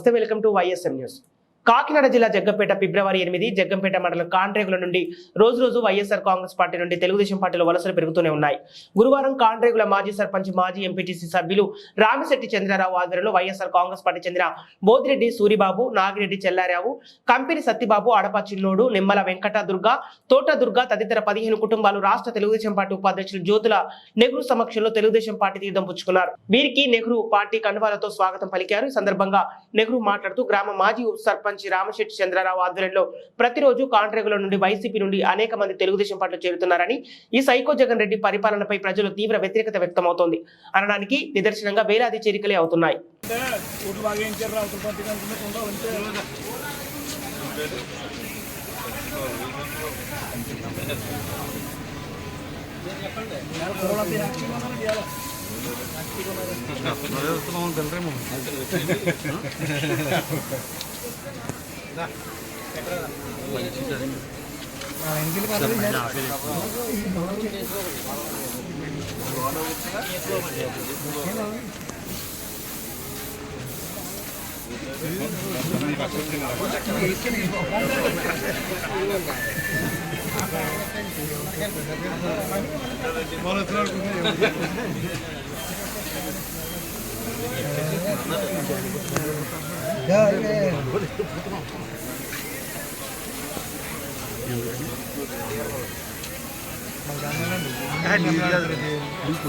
నమస్తే, welcome to YSM news. Kakinada జిల్లా జగ్గంపేట ఫిబ్రవరి 8 జగ్గంపేట మండలం కాండ్రేగుల నుండి రోజు వైఎస్ఆర్ కాంగ్రెస్ పార్టీ నుండి తెలుగుదేశం పార్టీలో వలసలు పెరుగుతూనే ఉన్నాయి. గురువారం కాండ్రేగుల మాజీ సర్పంచ్, మాజీ ఎంపీటీసీ సభ్యులు రామిశెట్టి చంద్రారావు ఆధ్వర్యంలో వైఎస్ఆర్ కాంగ్రెస్ పార్టీ చెందిన బోదిరెడ్డి సూరిబాబు, నాగిరెడ్డి చెల్లారావు, కంపెని సత్తిబాబు, అడప చిన్నోడు, నిమ్మల వెంకట దుర్గ, తోట దుర్గ తదితర 15 కుటుంబాలు రాష్ట్ర తెలుగుదేశం పార్టీ ఉపాధ్యక్షులు జ్యోతుల నెహ్రూ సమక్షంలో తెలుగుదేశం పార్టీ తీర్థం పుచ్చుకున్నారు. వీరికి నెహ్రూ పార్టీ కండువాలతో స్వాగతం పలికారు. ఈ సందర్భంగా నెహ్రూ మాట్లాడుతూ గ్రామ మాజీ సర్పంచ్ రామిశెట్టి చంద్రారావు ఆధ్వర్యంలో ప్రతిరోజు కాంట్రేగుల నుండి వైసీపీ నుండి అనేక మంది తెలుగుదేశం పార్టీలో చేరుతున్నారని, ఈ సైకో జగన్ రెడ్డి పరిపాలనపై ప్రజలు తీవ్ర వ్యతిరేకత వ్యక్తమవుతోంది అనడానికి నిదర్శనంగా వేలాది చేరికలే అవుతున్నాయి.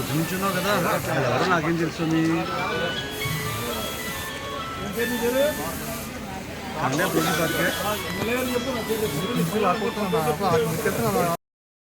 కూర్చున్నావు కదా, ఎవరో నాకేం తెలుస్తుంది. అన్నీ పోయి